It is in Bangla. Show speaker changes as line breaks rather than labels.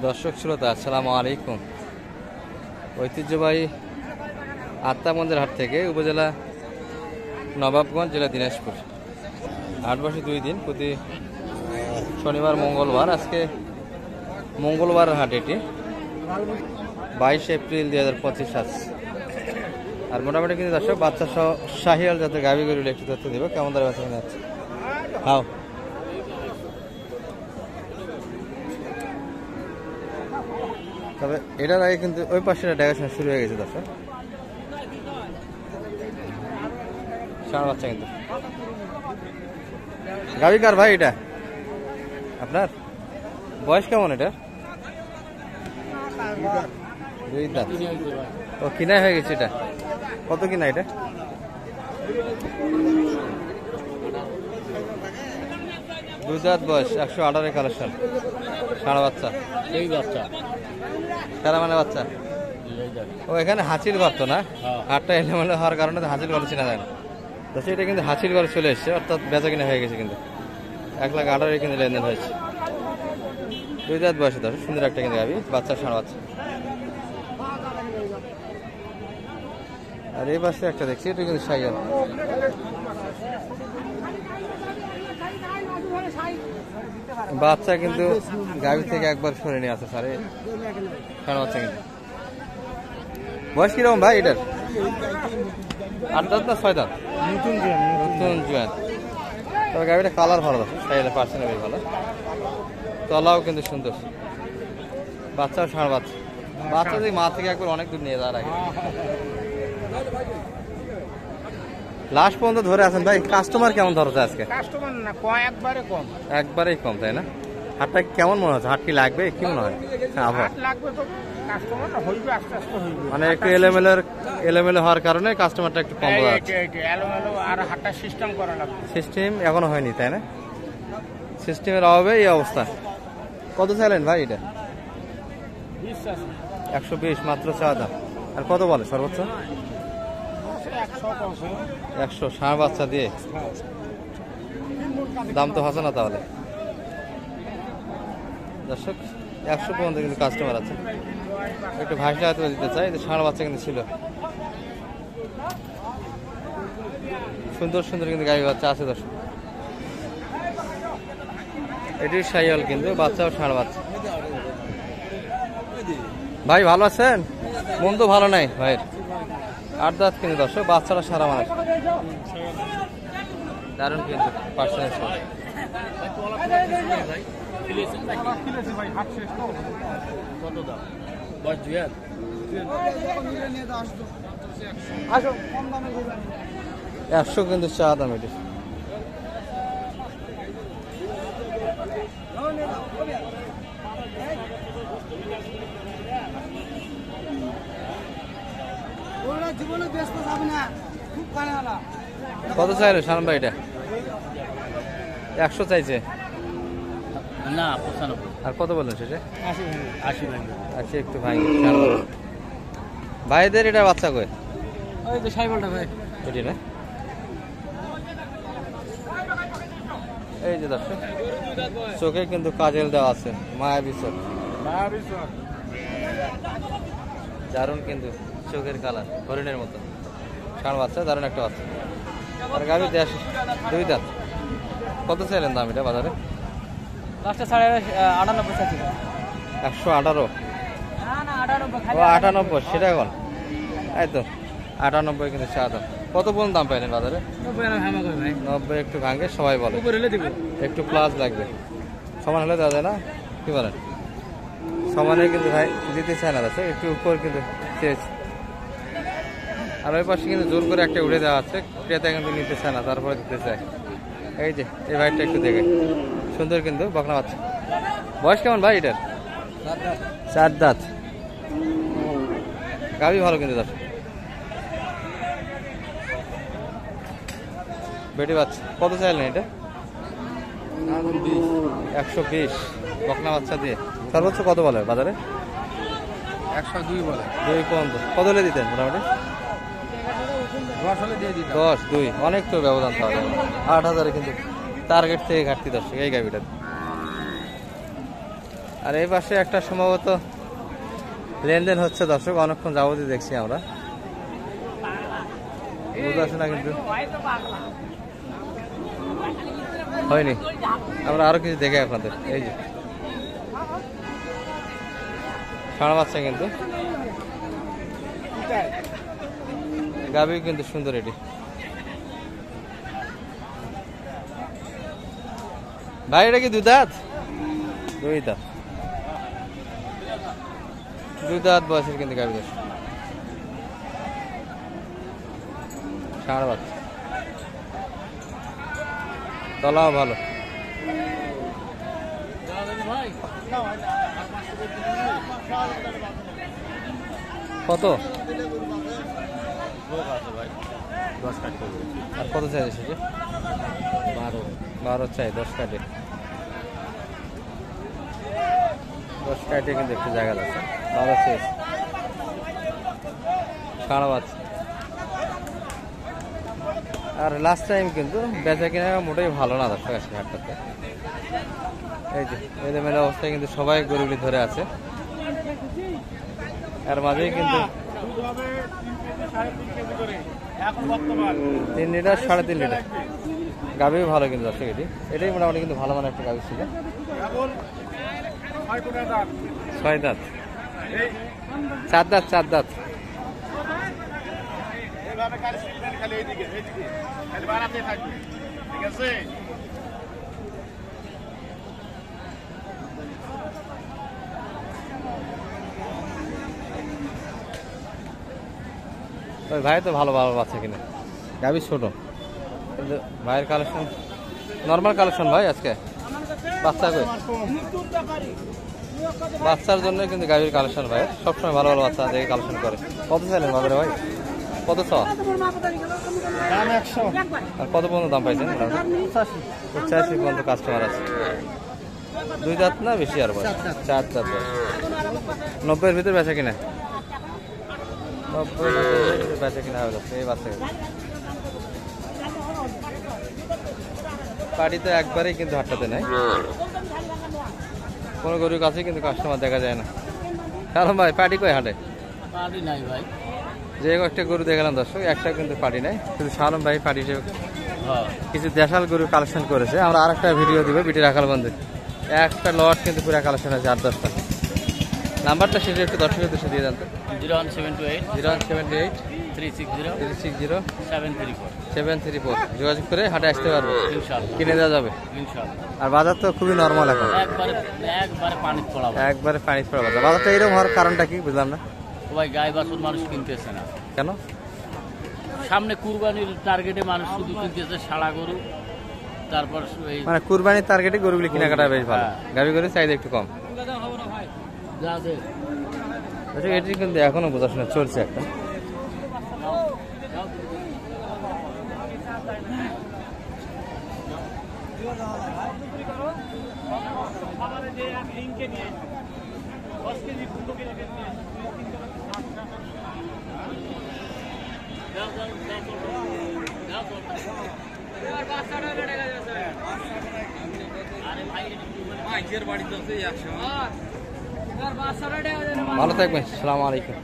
দর্শক শ্রোতা আসসালামু আলাইকুম। ঐতিহ্যবাহী আত্মা মন্দির হাট থেকে উপজেলা নবাবগঞ্জ, জেলা দিনাজপুর। হাট বসে 2 দিন, প্রতি শনিবার মঙ্গলবার। আজকে মঙ্গলবার হাট, এটি 22 এপ্রিল 2025 আজ। আর মোটামুটি কিন্তু দর্শক বাচ্চা সহ শাহিয়াল যাতে গাভী গরুর একটু তথ্য দেবো কেমন ধরে বাচ্চা কিনে যাচ্ছে। হাও তবে এটার আগে কিন্তু ওই পাশে দেখাশোনা শুরু হয়ে গেছে দর্শক। ষাঁড় বাচ্চা কিন্তু গাভী কার ভাই? এটা আপনার? বয়স কেমন এটা? 2 দাঁত। ও কিনা হয়ে গেছে। এটা কত কিনা? এটা 2 দাঁত বয়স, 118 কালেকশন। ষাঁড় বাচ্চা,
এই বাচ্চা
তারা মানে বাচ্চা। ও এখানে হাঁচির ঘর তো না? হাটটা এলোমেলো হওয়ার কারণে হাঁচির ঘরে চেনা যায় না। তো সেটা কিন্তু হাঁচির ঘরে চলে এসছে, অর্থাৎ বেচা কিনা হয়ে গেছে। কিন্তু 1,18,000 কিন্তু লেনদেন হয়েছে। 2 দাঁত বয়সে দশ, সুন্দর একটা কিন্তু গাভী, বাচ্চা, ষাঁড় বাচ্চা। আর এই পাশে একটা দেখছি, এটা কিন্তু শাহিয়াল। বাচ্চা কিন্তু গাভী থেকে একবার সরে নিয়ে আসে স্যার। ষাঁড় বাচ্চা কিন্তু বয়স কিরকম ভাই এটার? 8 দাঁত না 6 দাঁত? নতুন জোয়ান। তবে গাভীটা কালার ভালো আছে, শাহিয়ালের পার্সেন্ট বেশ ভালো, তলাও কিন্তু সুন্দর। বাচ্চাও ষাঁড় বাচ্চা। বাচ্চা থেকে মা থেকে একবার অনেক দূর নিয়ে যাওয়ার আগে লাস্ট পর্যন্ত ধরে আছেন ভাই। কাস্টমার কেমন ধরছে আজকে?
কাস্টমার না,
একবারেই কম, তাই না? হাটটা কেমন মনে হচ্ছে? হাট কি লাগবে? কি মনে হয়?
লাগবে তো, কাস্টমার হইবে, আস্তে আস্তে হইবে।
মানে একটু এলোমেলো হওয়ার কারণে কাস্টমারটা একটু কম যাচ্ছে।
এলোমেলো আর হাটটা সিস্টেম করা লাগবে।
সিস্টেম এখনো হয়নি, তাই না? সিস্টেমের অভাবে এই অবস্থা। কত চাইলেন ভাই এটা? 120 মাত্র চা দাম। আর কত বলে সর্বোচ্চ? 100। ষাঁড় বাচ্চা দিয়ে দাম তো হচ্ছে না তাহলে দর্শক। 100 পর্যন্ত কিন্তু কাস্টমার আছে। একটু ভাষা হাতে দিতে চাই। ষাঁড় বাচ্চা কিন্তু ছিল, সুন্দর সুন্দর কিন্তু গাভী বাচ্চা আছে দর্শক। এটির শাহিয়াল কিন্তু বাচ্চাও ষাঁড় বাচ্চা। ভাই ভালো আছেন? মন তো ভালো নাই ভাইয়ের। 8 দাঁত কিন্তু দর্শক, বাচ্চারা সারা মানুষ, দারুণ কিন্তু পার্সেন্ট। একশো কিন্তু চা দাম এটি। কত চাইলো শান ভাই এটা? 100 চাইছে
না, 95।
আর কত বললেন সেটা?
80
আচ্ছা, একটু ভাই ভাইদের এটা বাচ্চা কই?
ওই তো সাইবলটা ভাই,
এটি না? এই যে দর্শক, চোখে কিন্তু কাজল দেওয়া আছে, মায়াবী চোখ, দারুণ কিন্তু চোখের কালার, হরিণের মতো। ষাঁড় বাচ্চা, দারুণ একটা বাচ্চা। আর গাভী 2 দাঁত। কত চাইলেন দাম এটা বাজারে?
লাস্টে 98 চাইছি।
118? ও 98, সেটা এখন এই তো 98 কিন্তু চা দাম। কত পর্যন্ত দাম পাইলেন বাজারে? 90 একটু ভাঙে সবাই বলে, একটু প্লাস লাগবে। সমান হলে দেওয়া যায় না? কি বলেন? সমানে কিন্তু ভাই দিতে চায় না দাদা, একটু উপর কিন্তু চেয়েছে। আর ওই পাশে কিন্তু জোর করে একটা উড়ে দেওয়া আছে, ক্রেতা কিন্তু নিতে চায় না, তারপরে দিতে চায়। এই যে এই ভাইটা একটু দেখে, সুন্দর কিন্তু বকনা বাচ্চা। বয়স কেমন ভাই এটার? 4 দাঁত। গাভী ভালো কিন্তু দর্শক, বেটি বাচ্চা। কত চাইলেন এটা? 120। বকনা বাচ্চা দিয়ে সর্বোচ্চ কত বলে বাজারে?
102 বলে।
2 পর্যন্ত। কত হলে দিতেন মোটামুটি?
10 হলে দিয়ে দিতাম।
10, 2 অনেক তো ব্যবধান তাহলে। 8,000 কিন্তু টার্গেট থেকে ঘাটতি দর্শক এই গাভীটা। আর এই পাশে একটা সম্ভবত লেনদেন হচ্ছে দর্শক, অনেকক্ষণ যাবতীয় দেখছি আমরা, বুঝতে পারছি না কিন্তু হয়নি। আমরা আরো কিছু দেখে আপনাদের, এই যে ষাঁড় বাচ্চা কিন্তু, গাভী কিন্তু সুন্দর। এটি ভাই এটা কি দুই দাঁত? দুই দাঁত, দুই দাঁত বয়সের কিন্তু গাভী দর্শক, ষাঁড় বাচ্চা, তলাও ভালো। কত? আর কত চাই সেটা? 12 চাই, 10 কাটে। 10 কাটে কিন্তু একটু জায়গা আছে, 12 চাই। ষাঁড় বাচ্চা। আর লাস্ট টাইম কিন্তু বেচা কিনা মোটেই ভালো না দর্শক আসে হাটটাতে। এই যে এলোমেলো অবস্থায় কিন্তু সবাই গরুগুলি ধরে আছে, আর মাঝেই কিন্তু 3 লিটার 3.5 লিটার গাভী ভালো কিন্তু দর্শক। এটাই মোটামুটি কিন্তু ভালো মানের একটা গাভী ছিল। 6 দাঁত, 4 দাঁত, 4 দাঁত। ভাই তো ভালো ভালো বাচ্চা কিনে, গাভী ছোট কিন্তু ভাইয়ের কালেকশন নর্মাল কালেকশন ভাই আজকে। বাচ্চা কই? বাচ্চার জন্য কিন্তু গাভীর কালেকশন ভাই সবসময় ভালো ভালো বাচ্চা দেখে কালেকশন করে। কত চাইলেন বাজারে ভাই? কত চাওয়া? আর কত পর্যন্ত দাম পাইছেন? 85 পর্যন্ত কাস্টমার আছে। 2 দাঁত না বেশি? আর 4 দাঁত। 90-এর ভিতরে বেচা কিনা? 90 বেচা কিনা হয়ে যাচ্ছে এই বাচ্চা। পাটি তো একবারেই কিন্তু হাটটাতে নেই, কোনো গরুর কাছে কিন্তু কাস্টমার দেখা যায় না। কারণ ভাই পাটি কই হাটে?
পাটি নাই ভাই।
যে একটা গরু দেখালাম দর্শক, একটা কিন্তু পাটি নাই। কিন্তু সালম ভাই পাটি হিসেবে কিছু দেশাল গরু কালেকশন করেছে। আমরা আর একটা ভিডিও দিব বিটি রাখাল বন্ধু, একটা লট কিন্তু পুরো কালেকশন আছে 8-10টা। নাম্বারটা সেটা একটু দর্শকের দেশে দিয়ে জানতো।
01728 360
734 যোগাযোগ করে হাটে আসতে পারবো,
ইনশাআল্লাহ
কিনে দেওয়া যাবে
ইনশাআল্লাহ।
আর বাজার তো খুবই নর্মাল এখন,
একবারে পানি পড়া,
একবারে পানি পড়া বাজার। বাজারটা এরকম হওয়ার কারণটা কি বুঝলাম না?
সবাই গায়ে বাছুর মানুষ কিনতেছে না
কেন?
সামনে কুরবানির টার্গেটে মানুষ শুধু কিনতেছে ষাঁড়া গরু। তারপর
মানে কুরবানির টার্গেটে গরুগুলি কেনাকাটা বেশ ভালো, গাভী গরুর চাহিদা একটু কম। এটি কিন্তু এখনো বোঝাশোনা চলছে একটা। ভালো থাকবেন, আসসালামু আলাইকুম।